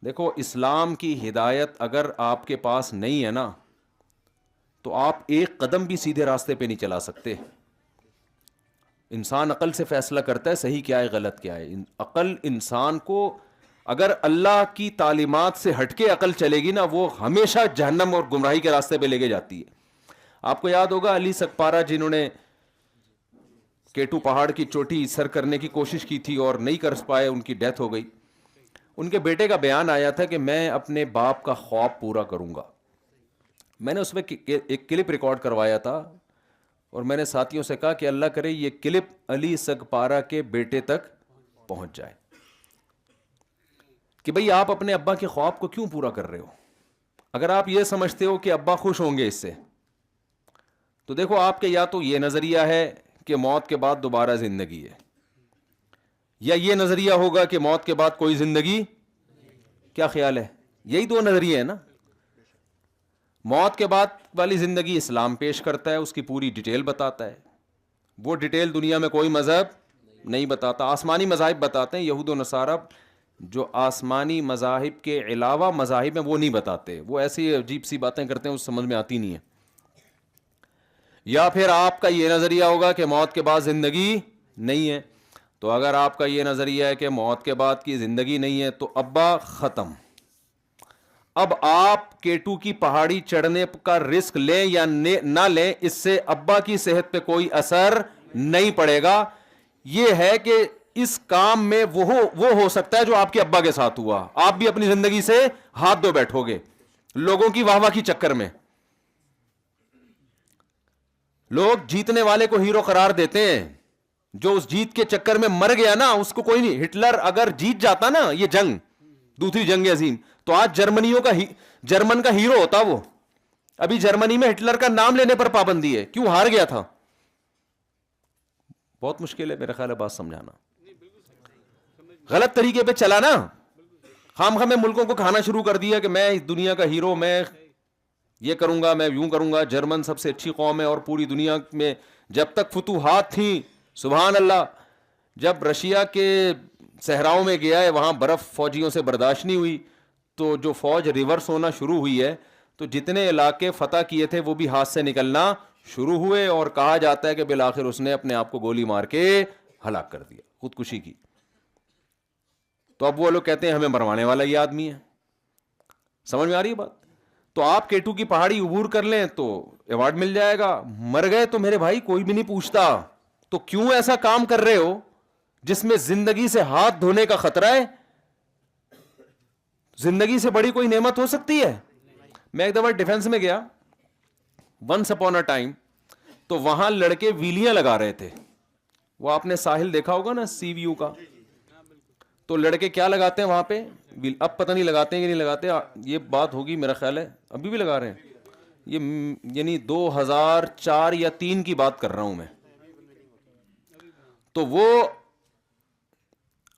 دیکھو اسلام کی ہدایت اگر آپ کے پاس نہیں ہے نا تو آپ ایک قدم بھی سیدھے راستے پہ نہیں چلا سکتے. انسان عقل سے فیصلہ کرتا ہے صحیح کیا ہے غلط کیا ہے. عقل انسان کو اگر اللہ کی تعلیمات سے ہٹ کے عقل چلے گی نا وہ ہمیشہ جہنم اور گمراہی کے راستے پہ لے کے جاتی ہے. آپ کو یاد ہوگا علی سکپارہ جنہوں نے کیٹو پہاڑ کی چوٹی سر کرنے کی کوشش کی تھی اور نہیں کر پائے, ان کی ڈیتھ ہو گئی. ان کے بیٹے کا بیان آیا تھا کہ میں اپنے باپ کا خواب پورا کروں گا. میں نے اس میں ایک کلپ ریکارڈ کروایا تھا اور میں نے ساتھیوں سے کہا کہ اللہ کرے یہ کلپ علی سگپارہ کے بیٹے تک پہنچ جائے کہ بھئی آپ اپنے ابا کے خواب کو کیوں پورا کر رہے ہو. اگر آپ یہ سمجھتے ہو کہ ابا خوش ہوں گے اس سے تو دیکھو آپ کے یا تو یہ نظریہ ہے کہ موت کے بعد دوبارہ زندگی ہے, یا یہ نظریہ ہوگا کہ موت کے بعد کوئی زندگی. کیا خیال ہے؟ یہی دو نظریے ہیں نا. موت کے بعد والی زندگی اسلام پیش کرتا ہے, اس کی پوری ڈیٹیل بتاتا ہے. وہ ڈیٹیل دنیا میں کوئی مذہب نہیں بتاتا. آسمانی مذاہب بتاتے ہیں, یہود و نصارہ جو آسمانی مذاہب کے علاوہ مذاہب ہیں وہ نہیں بتاتے. وہ ایسی عجیب سی باتیں کرتے ہیں, اس سمجھ میں آتی نہیں ہے. یا پھر آپ کا یہ نظریہ ہوگا کہ موت کے بعد زندگی نہیں ہے. تو اگر آپ کا یہ نظریہ ہے کہ موت کے بعد کی زندگی نہیں ہے تو ابا ختم. اب آپ کیٹو کی پہاڑی چڑھنے کا رسک لیں یا نہ لیں, اس سے ابا کی صحت پہ کوئی اثر نہیں پڑے گا. یہ ہے کہ اس کام میں وہ ہو سکتا ہے جو آپ کے ابا کے ساتھ ہوا. آپ بھی اپنی زندگی سے ہاتھ دھو بیٹھو گے لوگوں کی واہ واہ کی چکر میں. لوگ جیتنے والے کو ہیرو قرار دیتے ہیں, جو اس جیت کے چکر میں مر گیا نا اس کو کوئی نہیں. ہٹلر اگر جیت جاتا نا یہ جنگ, دوسری جنگ عظیم, تو آج جرمن کا ہیرو ہوتا وہ. ابھی جرمنی میں ہٹلر کا نام لینے پر پابندی ہے. کیوں؟ ہار گیا تھا. بہت مشکل ہے میرا خیال ہے بات سمجھانا. غلط طریقے پہ چلا نا, خام خام ملکوں کو کھانا شروع کر دیا کہ میں اس دنیا کا ہیرو, میں یہ کروں گا, میں یوں کروں گا. جرمن سب سے اچھی قوم ہے اور پوری دنیا میں جب تک فتوحات تھیں, سبحان اللہ, جب رشیا کے صحراؤں میں گیا ہے وہاں برف فوجیوں سے برداشت نہیں ہوئی تو جو فوج ریورس ہونا شروع ہوئی ہے تو جتنے علاقے فتح کیے تھے وہ بھی ہاتھ سے نکلنا شروع ہوئے, اور کہا جاتا ہے کہ بالآخر اس نے اپنے آپ کو گولی مار کے ہلاک کر دیا, خودکشی کی. تو اب وہ لوگ کہتے ہیں ہمیں مروانے والا یہ آدمی ہے. سمجھ میں آ رہی ہے بات؟ تو آپ کیٹو کی پہاڑی عبور کر لیں تو ایوارڈ مل جائے گا. مر گئے تو میرے بھائی کوئی بھی نہیں پوچھتا. تو کیوں ایسا کام کر رہے ہو جس میں زندگی سے ہاتھ دھونے کا خطرہ ہے؟ زندگی سے بڑی کوئی نعمت ہو سکتی ہے؟ میں ایک دفعہ ڈیفنس میں گیا, ونس اپون اے ٹائم, تو وہاں لڑکے ویلیاں لگا رہے تھے. وہ آپ نے ساحل دیکھا ہوگا نا سی ویو کا, تو لڑکے کیا لگاتے ہیں وہاں پہ, اب پتہ نہیں لگاتے ہیں کہ نہیں لگاتے, یہ بات ہوگی میرا خیال ہے ابھی بھی لگا رہے ہیں. یہ یعنی 2004 یا 3 کی بات کر رہا ہوں میں. تو وہ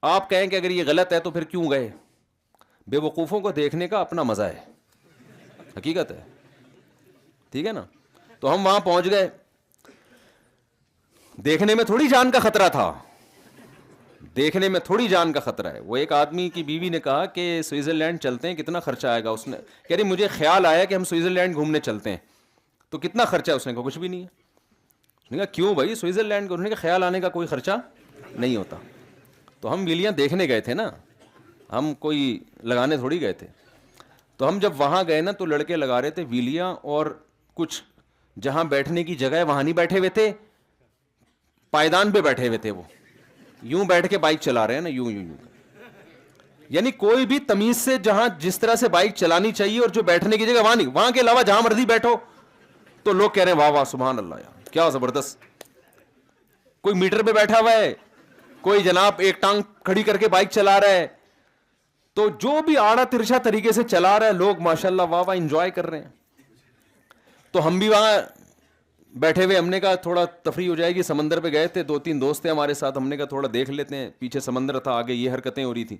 آپ کہیں کہ اگر یہ غلط ہے تو پھر کیوں گئے؟ بے وقوفوں کو دیکھنے کا اپنا مزہ ہے, حقیقت ہے, ٹھیک ہے نا. تو ہم وہاں پہنچ گئے, دیکھنے میں تھوڑی جان کا خطرہ تھا, دیکھنے میں تھوڑی جان کا خطرہ ہے. وہ ایک آدمی کی بیوی نے کہا کہ سوئٹزرلینڈ چلتے ہیں, کتنا خرچہ آئے گا؟ اس نے کہہ رہی مجھے خیال آیا کہ ہم سوئٹزرلینڈ گھومنے چلتے ہیں, تو کتنا خرچہ ہے؟ اس نے کہا کچھ بھی نہیں ہے. اس نے کہا کیوں بھائی سوئٹزرلینڈ کو؟ انہوں نے کہا خیال آنے کا کوئی خرچہ نہیں ہوتا. تو ہم ویلیاں دیکھنے گئے تھے نا, ہم کوئی لگانے تھوڑی گئے تھے. تو ہم جب وہاں گئے نا تو لڑکے لگا رہے تھے ویلیاں, اور کچھ جہاں بیٹھنے کی جگہ ہے وہاں نہیں بیٹھے ہوئے تھے, پائیدان پہ بیٹھے ہوئے تھے. وہ یوں بیٹھ کے بائک چلا رہے ہیں نا, یوں یوں یوں. یعنی کوئی بھی تمیز سے جہاں جس طرح سے بائک چلانی چاہیے اور جو بیٹھنے کی جگہ وہاں نہیں, وہاں کے علاوہ جہاں مرضی بیٹھو. تو لوگ کہہ رہے ہیں واہ واہ سبحان اللہ یار کیا زبردست. کوئی میٹر پہ بیٹھا ہوا ہے, کوئی جناب ایک ٹانگ کھڑی کر کے بائک چلا رہا ہے. تو جو بھی آڑا ترچھا طریقے سے چلا رہا ہے لوگ ماشاءاللہ واہ واہ انجوائے کر رہے ہیں. تو ہم بھی وہاں بیٹھے ہوئے, ہم نے کہا تھوڑا تفریح ہو جائے گی. سمندر پہ گئے تھے, 2-3 دوست تھے ہمارے ساتھ, ہم نے کہا تھوڑا دیکھ لیتے ہیں. پیچھے سمندر تھا, آگے یہ حرکتیں ہو رہی تھی.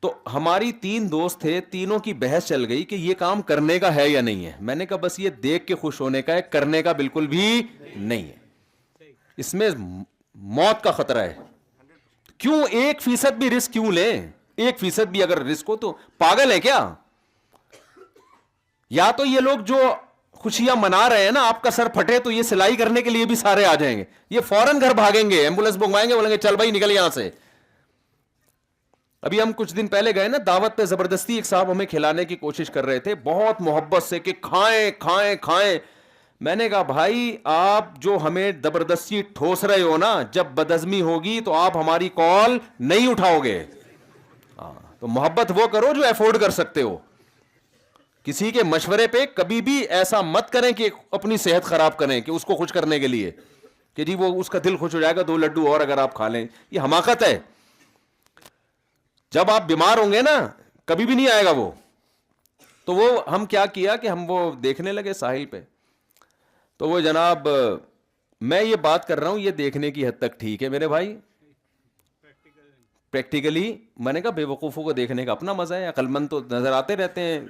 تو ہماری 3 دوست تھے, تینوں کی بحث چل گئی کہ یہ کام کرنے کا ہے یا نہیں ہے. میں نے کہا بس یہ دیکھ کے خوش ہونے کا ہے, کرنے کا بالکل بھی نہیں ہے. اس میں موت کا خطرہ ہے. کیوں 1% بھی رسک کیوں لیں؟ 1% بھی اگر رسک ہو تو پاگل ہے کیا؟ یا تو یہ لوگ جو خوشیاں منا رہے ہیں نا، آپ کا سر پھٹے تو یہ سلائی کرنے کے لیے بھی سارے آ جائیں گے، یہ فوراً گھر بھاگیں گے، ایمبولینس منگوائیں گے، بولیں گے چل بھائی نکل یہاں سے۔ ابھی ہم کچھ دن پہلے گئے نا دعوت پہ، زبردستی ایک صاحب ہمیں کھلانے کی کوشش کر رہے تھے بہت محبت سے کہ کھائیں کھائیں کھائیں۔ میں نے کہا بھائی آپ جو ہمیں زبردستی ٹھوس رہے ہو نا، جب بدہضمی ہوگی تو آپ ہماری کال نہیں اٹھاؤ گے۔ تو محبت وہ کرو جو افورڈ کر سکتے ہو، کسی کے مشورے پہ کبھی بھی ایسا مت کریں کہ اپنی صحت خراب کریں کہ اس کو خوش کرنے کے لیے کہ جی وہ اس کا دل خوش ہو جائے گا 2 لڈو اور اگر آپ کھا لیں، یہ حماقت ہے۔ جب آپ بیمار ہوں گے نا کبھی بھی نہیں آئے گا وہ۔ تو وہ ہم کیا کیا کہ ہم وہ دیکھنے لگے ساحل پہ، تو وہ جناب میں یہ بات کر رہا ہوں یہ دیکھنے کی حد تک ٹھیک ہے میرے بھائی، پریکٹیکلی میں نے کہا بے وقوفوں کو دیکھنے کا اپنا مزہ ہے، عقل مند تو نظر آتے رہتے ہیں،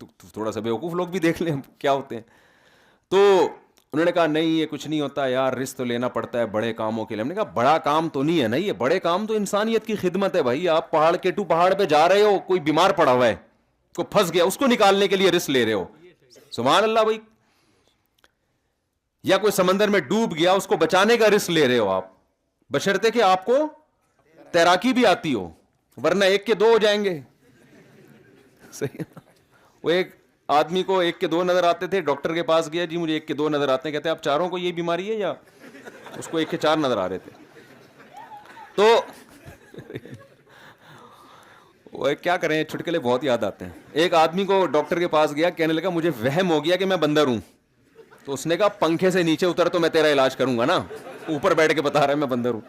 تو تھوڑا سا بے وقوف لوگ بھی دیکھ لیں کیا ہوتے ہیں۔ تو انہوں نے کہا نہیں یہ کچھ نہیں ہوتا یار، رسک تو لینا پڑتا ہے بڑے کاموں کے لیے۔ ہم نے کہا بڑا کام تو نہیں ہے نا، یہ بڑے کام تو انسانیت کی خدمت ہے بھائی۔ آپ پہاڑ کیٹو پہاڑ پہ جا رہے ہو، کوئی بیمار پڑا ہوا ہے، کوئی پھنس گیا، اس کو نکالنے کے لیے رسک لے رہے ہو، سبحان اللہ بھائی۔ یا کوئی سمندر میں ڈوب گیا، اس کو بچانے کا رسک لے رہے ہو آپ، بشرطے کہ آپ کو تیراکی بھی آتی ہو، ورنہ 1 کے 2 ہو جائیں گے۔ صحیح۔ وہ ایک آدمی کو 1 کے 2 نظر آتے تھے، ڈاکٹر کے پاس گیا، جی مجھے 1 کے 2 نظر آتے ہیں، کہتے ہیں آپ چاروں کو یہ بیماری ہے؟ یا اس کو 1 کے 4 نظر آ رہے تھے۔ تو وہ کیا کریں، چٹکلے بہت یاد آتے ہیں۔ ایک آدمی کو ڈاکٹر کے پاس گیا، کہنے لگا مجھے وہم ہو گیا کہ میں بندر ہوں۔ تو اس نے کہا پنکھے سے نیچے اتر تو میں تیرا علاج کروں گا نا، اوپر بیٹھ کے بتا رہا ہے میں بندر ہوں۔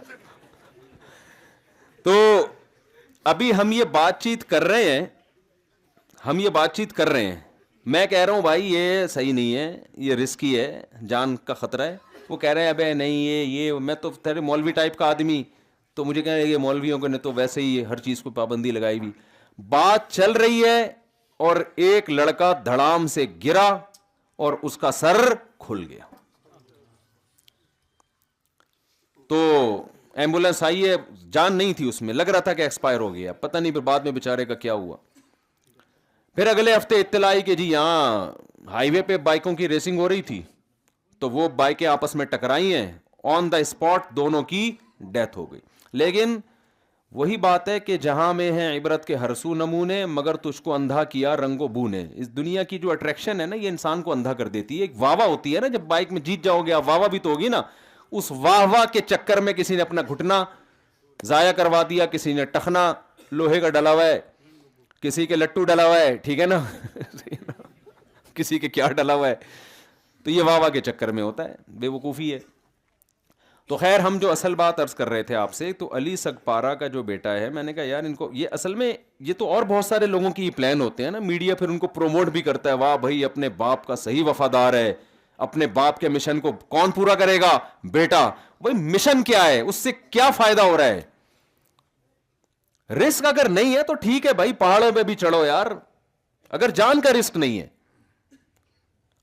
تو ابھی ہم یہ بات چیت کر رہے ہیں، میں کہہ رہا ہوں بھائی یہ صحیح نہیں ہے، یہ رسکی ہے، جان کا خطرہ ہے۔ وہ کہہ رہے ہیں ابے نہیں یہ میں تو تیرے مولوی ٹائپ کا آدمی، تو مجھے کہہ رہے ہیں یہ مولویوں نے تو ویسے ہی ہر چیز کو پابندی لگائی ہوئی۔ بات چل رہی ہے اور ایک لڑکا دھڑام سے گرا اور اس کا سر کھل گیا۔ تو ایمبولینس آئی ہے، جان نہیں تھی اس میں، لگ رہا تھا کہ ایکسپائر ہو گیا، پتہ نہیں پھر بعد میں بیچارے کا کیا ہوا۔ پھر اگلے ہفتے اطلاع آئی کہ جی یہاں ہائی وے پہ بائکوں کی ریسنگ ہو رہی تھی، تو وہ بائکیں آپس میں ٹکرائی ہیں، آن دا اسپاٹ دونوں کی ڈیتھ ہو گئی۔ لیکن وہی بات ہے کہ جہاں میں ہے عبرت کے ہر سو نمونے، مگر تجھ کو اندھا کیا رنگ و بو نے۔ اس دنیا کی جو اٹریکشن ہے نا، یہ انسان کو اندھا کر دیتی ہے۔ ایک واہ واہ ہوتی ہے نا، جب بائک میں جیت جاؤ گے آپ، واہ واہ بھی تو ہوگی نا۔ اس واہ واہ کے چکر میں کسی نے اپنا گھٹنا ضائع کروا دیا، کسی نے ٹخنا لوہے کا ڈلا ہوا ہے، کسی کے لٹو ڈلا ہوا ہے، ٹھیک ہے نا، کسی کے کیا ڈلا ہوا ہے۔ تو یہ واہ واہ کے چکر میں ہوتا ہے، بے وقوفی ہے۔ تو خیر ہم جو اصل بات عرض کر رہے تھے آپ سے، تو علی سگپارا کا جو بیٹا ہے، میں نے کہا یار ان کو یہ اصل میں یہ تو اور بہت سارے لوگوں کی پلان ہوتے ہیں نا، میڈیا پھر ان کو پروموٹ بھی کرتا ہے، واہ بھائی اپنے باپ کا صحیح وفادار ہے، اپنے باپ کے مشن کو کون پورا کرے گا؟ بیٹا۔ بھائی مشن کیا ہے، اس سے کیا فائدہ ہو رہا ہے؟ رسک اگر نہیں ہے تو ٹھیک ہے بھائی، پہاڑوں پہ بھی چڑھو یار، اگر جان کا رسک نہیں ہے۔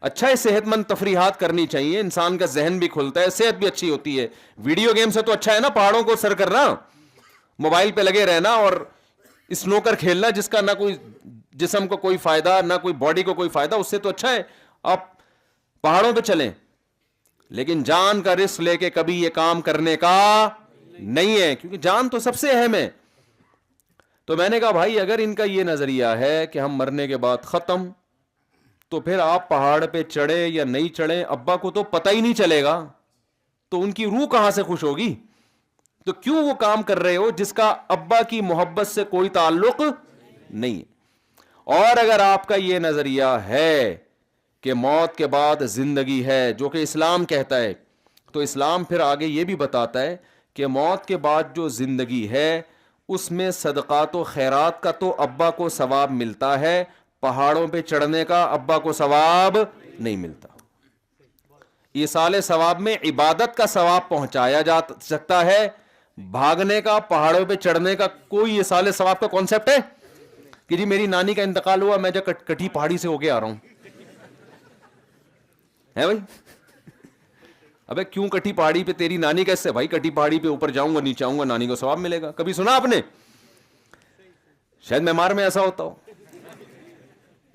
اچھا ہے، صحت مند تفریحات کرنی چاہیے، انسان کا ذہن بھی کھلتا ہے، صحت بھی اچھی ہوتی ہے۔ ویڈیو گیم سے تو اچھا ہے نا پہاڑوں کو سر کرنا، موبائل پہ لگے رہنا اور اسنوکر کھیلنا، جس کا نہ کوئی جسم کو کوئی فائدہ، نہ کوئی باڈی کو کوئی فائدہ، اس سے تو اچھا ہے آپ پہاڑوں پہ چلیں۔ لیکن جان کا رسک لے کے کبھی یہ کام کرنے کا نہیں ہے، کیونکہ جان تو سب سے اہم ہے۔ تو میں نے کہا بھائی اگر ان کا یہ نظریہ ہے کہ ہم مرنے کے بعد ختم، تو پھر آپ پہاڑ پہ چڑھے یا نہیں چڑھے، ابا کو تو پتہ ہی نہیں چلے گا، تو ان کی روح کہاں سے خوش ہوگی؟ تو کیوں وہ کام کر رہے ہو جس کا ابا کی محبت سے کوئی تعلق نہیں ہے؟ اور اگر آپ کا یہ نظریہ ہے کہ موت کے بعد زندگی ہے، جو کہ اسلام کہتا ہے، تو اسلام پھر آگے یہ بھی بتاتا ہے کہ موت کے بعد جو زندگی ہے اس میں صدقات و خیرات کا تو ابا کو ثواب ملتا ہے، پہاڑوں پہ چڑھنے کا ابا کو ثواب نہیں ملتا۔ ایصال ثواب میں عبادت کا ثواب پہنچایا جا سکتا ہے، بھاگنے کا، پہاڑوں پہ چڑھنے کا کوئی ایصال ثواب کا کانسیپٹ ہے کہ جی میری نانی کا انتقال ہوا، میں جا کٹھی پہاڑی سے ہو کے آ رہا ہوں، ہے بھائی؟ ابے کیوں کٹھی پہاڑی پہ؟ تیری نانی کیسے؟ بھائی کٹھی پہاڑی پہ اوپر جاؤں گا، نیچے آؤں گا، نانی کو ثواب ملے گا۔ کبھی سنا آپ نے؟ شاید میں مار میں ایسا ہوتا ہو،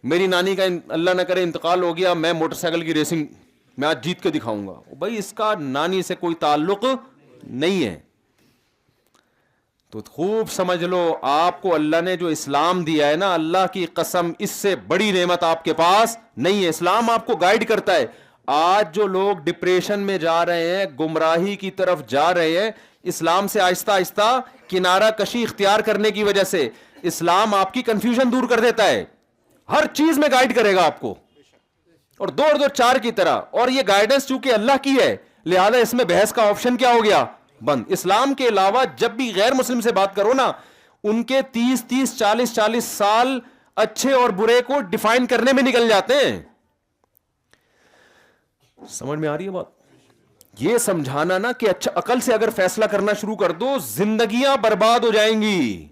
میری نانی کا اللہ نہ کرے انتقال ہو گیا، میں موٹر سائیکل کی ریسنگ میں آج جیت کے دکھاؤں گا. بھائی اس کا نانی سے کوئی تعلق نہیں ہے. تو خوب سمجھ لو، آپ کو اللہ نے جو اسلام دیا ہے نا، اللہ کی قسم اس سے بڑی نعمت آپ کے پاس نہیں ہے. اسلام آپ کو گائیڈ کرتا ہے. آج جو لوگ ڈپریشن میں جا رہے ہیں، گمراہی کی طرف جا رہے ہیں، اسلام سے آہستہ آہستہ کنارہ کشی اختیار کرنے کی وجہ سے. اسلام آپ کی کنفیوژن دور کر دیتا ہے، ہر چیز میں گائیڈ کرے گا آپ کو، اور دو اور دو چار کی طرح. اور یہ گائیڈنس چونکہ اللہ کی ہے، لہذا اس میں بحث کا آپشن کیا ہو گیا؟ بند. اسلام کے علاوہ جب بھی غیر مسلم سے بات کرو نا، ان کے 30 40 سال اچھے اور برے کو ڈیفائن کرنے میں نکل جاتے ہیں. سمجھ میں آ رہی ہے بات؟ یہ سمجھانا نا کہ اچھا عقل سے اگر فیصلہ کرنا شروع کر دو، زندگیاں برباد ہو جائیں گی.